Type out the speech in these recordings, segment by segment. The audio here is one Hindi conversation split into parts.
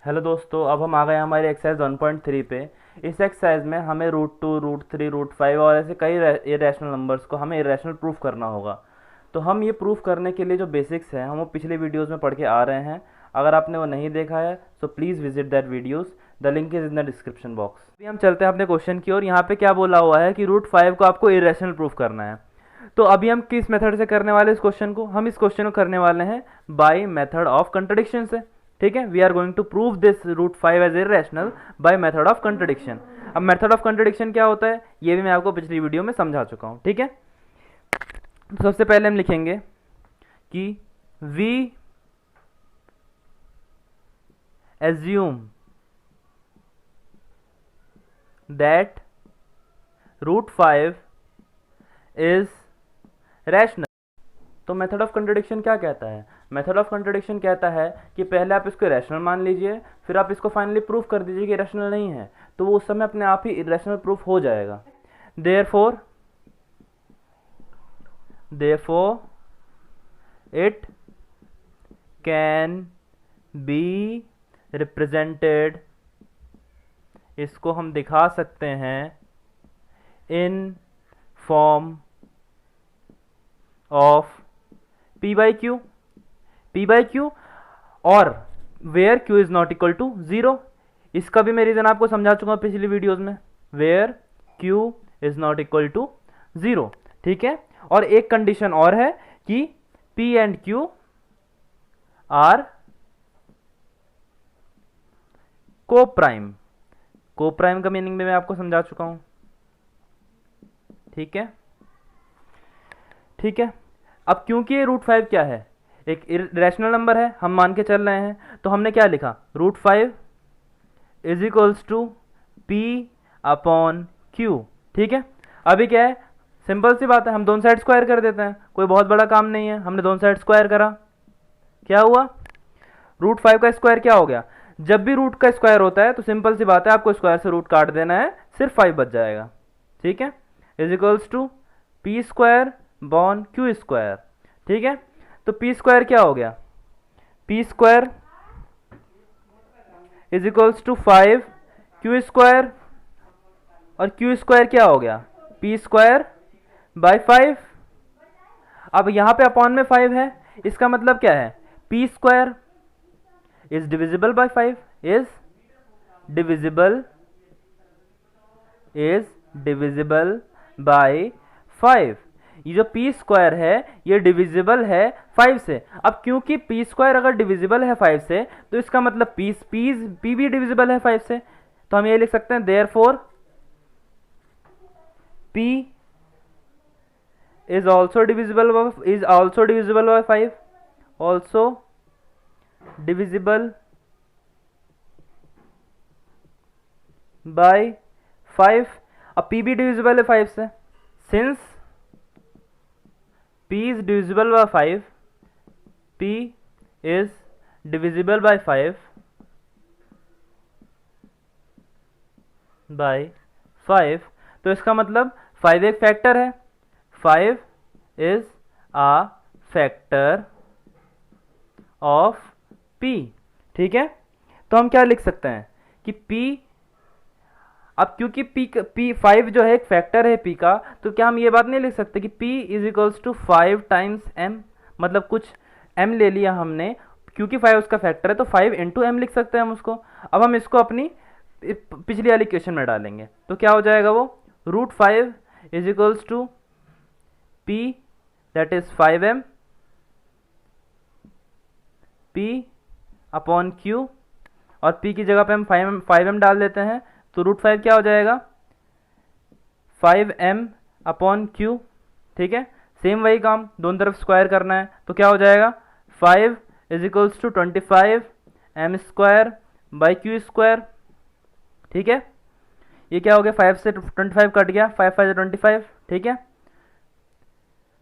हेलो दोस्तों, अब हम आ गए हमारे एक्सरसाइज 1.3 पे। इस एक्सरसाइज में हमें √2, √3, √5 और ऐसे कई इरेशनल नंबर्स को हमें इरेशनल प्रूफ करना होगा। तो हम ये प्रूफ करने के लिए जो बेसिक्स हैं हम वो पिछले वीडियोस में पढ़ के आ रहे हैं। अगर आपने वो नहीं देखा है so please visit that videos, the link is in the description box. अभी हम चलते हैं अपने क्वेश्चन की ओर। यहाँ पे क्या बोला हुआ है कि √5 को आपको इरेशनल प्रूफ करना है। तो अभी हम किस मेथड से करने वाले इस क्वेश्चन को? हम इस क्वेश्चन को करने वाले हैं बाय मेथड ऑफ कंट्रडिक्शन से। ठीक है, we are going to prove this √5 as irrational by method of contradiction. अब मेथड ऑफ कंट्रडिक्शन क्या होता है ये भी मैं आपको पिछली वीडियो में समझा चुका हूं। ठीक है, तो सबसे पहले हम लिखेंगे कि we assume that √5 is rational. तो मेथड ऑफ कंट्रडिक्शन क्या कहता है? मेथड ऑफ कंट्रडिक्शन कहता है कि पहले आप इसको रैशनल मान लीजिए, फिर आप इसको फाइनली प्रूफ कर दीजिए कि रैशनल नहीं है, तो वो उस समय अपने आप ही इरेशनल प्रूफ हो जाएगा। Therefore it can be represented, इसको हम दिखा सकते हैं इन फॉर्म ऑफ p/q और where q is not equal to 0। इसका भी मैं रीजन आपको समझा चुका हूं पिछली वीडियोस में, where q is not equal to 0। ठीक है, और एक कंडीशन और है कि p and q are coprime. Coprime का मीनिंग भी मैं आपको समझा चुका हूं। ठीक है, ठीक है। अब क्योंकि ये √5 क्या है, एक इरेशनल नंबर है, हम मान के चल रहे हैं, तो हमने क्या लिखा? √5 इज इक्वल्स टू p/q। ठीक है, अभी क्या है, सिंपल सी बात है, हम दोनों साइड स्क्वायर कर देते हैं, कोई बहुत बड़ा काम नहीं है। हमने दोनों साइड स्क्वायर करा, क्या हुआ? √5 का स्क्वायर क्या हो गया? जब भी रूट का स्क्वायर होता है तो सिंपल सी बात है, आपको स्क्वायर से रूट काट देना है, सिर्फ 5 बच जाएगा। ठीक है, इज इक्वल्स टू p²/q²। ठीक है, तो p² क्या हो गया? p² is equals to 5q², और q² क्या हो गया? p²/5। अब यहां पे अपॉन में 5 है, इसका मतलब क्या है? p² is divisible by 5, is divisible by 5। ये जो p² है ये डिविजिबल है 5 से। अब क्योंकि p² अगर डिविजिबल है 5 से तो इसका मतलब p भी डिविजिबल है 5 से, तो हम ये लिख सकते हैं therefore p is also divisible by 5, also divisible by 5। अब p भी डिविजिबल है 5 से, since p is divisible by 5, p is divisible by 5 तो इसका मतलब 5 एक फैक्टर है, 5 is a factor of p। ठीक है, तो हम क्या लिख सकते हैं कि p, अब क्योंकि p 5 जो है एक फैक्टर है p का, तो क्या हम ये बात नहीं लिख सकते कि p is equals to 5 times m, मतलब कुछ m ले लिया हमने, क्योंकि 5 उसका फैक्टर है तो 5 इंटू m लिख सकते हैं हम उसको। अब हम इसको अपनी पिछली वाली इक्वेशन में डालेंगे तो क्या हो जाएगा? वो √5 is equals to p that is 5m p/q, और p की जगह पे हम 5m डाल देते हैं, तो √5 क्या हो जाएगा? 5m/q। ठीक है, सेम वही काम, दोनों तरफ स्क्वायर करना है, तो क्या हो जाएगा? 5 इज इक्वल्स टू 25m²/q²। ठीक है, ये क्या हो गया? 5 से 25 कट गया, 5 5 25। ठीक है,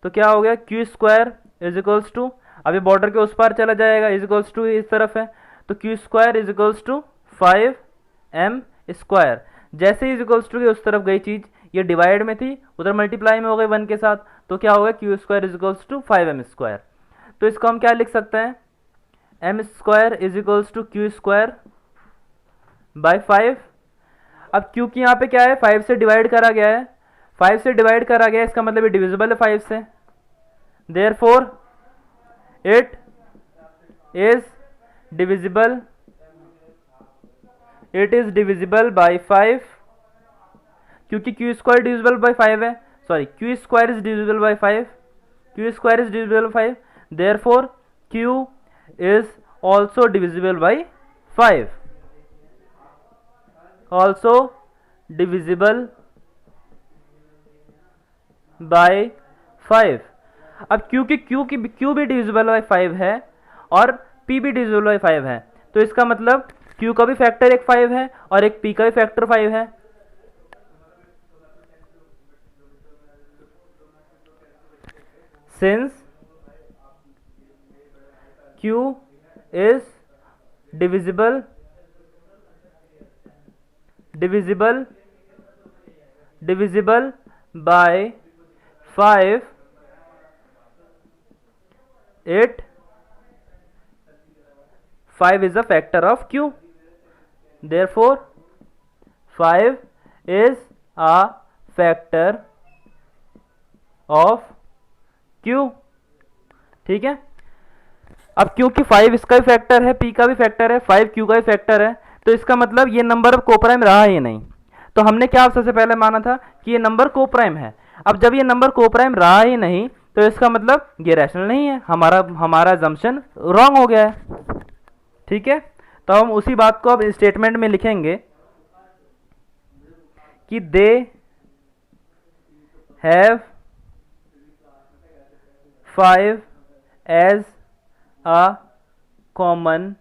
तो क्या हो गया? q² इज इक्वल्स टू, अभी बॉर्डर के उस पार चला जाएगा, इज इक्वल्स टू इस तरफ है, तो q² is equals to 5m²। जैसे ही इज इक्वल्स टू की उस तरफ गई चीज, ये डिवाइड में थी, उधर मल्टीप्लाई में हो गई 1 के साथ, तो क्या होगा q square is equals to 5m²। तो इसको हम क्या लिख सकते हैं, m² is equals to q square by 5। अब क्यू की यहाँ पे क्या है, 5 से डिवाइड करा गया है, 5 से डिवाइड करा गया है, इसका मतलब ये डिविजिबल है 5 से, therefore it is divisible, it is divisible by 5, क्योंकि क्यू स्क्वायर डिविजिबल बाय 5 है, sorry Q square is divisible by 5, Q square is divisible by 5, therefore Q is also divisible by 5, also divisible by 5। अब क्योंकि क्यू भी डिविजिबल बाय 5 है और पी भी डिविजिबल बाय 5 है, तो इसका मतलब क्यू का भी फैक्टर एक 5 है और एक पी का भी फैक्टर 5 है। Since Q is divisible by 5, it 5 is a factor of q, therefore 5 is a factor of q। ठीक है, अब क्योंकि 5 इसका भी फैक्टर है, p का भी फैक्टर है, 5 q का भी फैक्टर है, तो इसका मतलब ये नंबर अब कोप्राइम रहा ही नहीं। तो हमने क्या सबसे पहले माना था कि ये नंबर कोप्राइम है। अब जब ये नंबर कोप्राइम रहा ही नहीं, तो इसका मतलब ये रैशनल नहीं है, हमारा अजम्पशन रॉन्ग हो गया है। ठीक है, तो हम उसी बात को अब स्टेटमेंट में लिखेंगे कि they have 5 as a common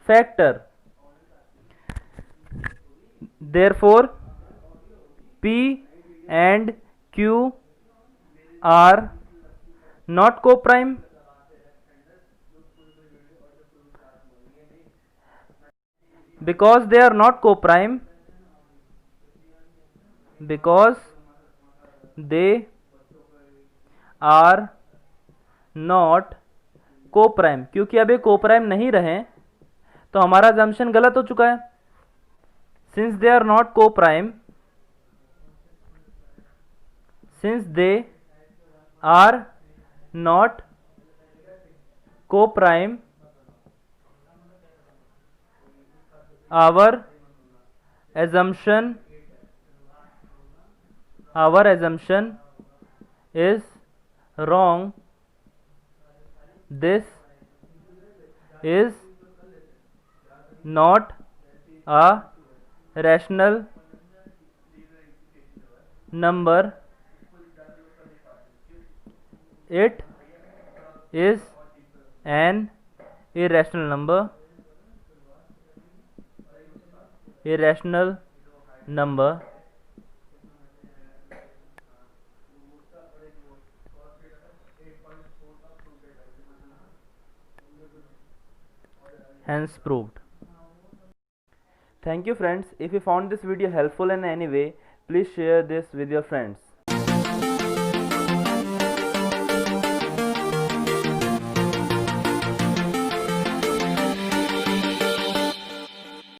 factor, therefore P and Q are not coprime, because they are not coprime, because they are not coprime, क्योंकि अब ये कोप्राइम नहीं रहे तो हमारा अजम्पशन गलत हो चुका है। Since they are not coprime, since they are not coprime, our assumption is wrong. This is not a rational number, it is an irrational number, hence proved. Thank you friends. If you found this video helpful in any way, please share this with your friends.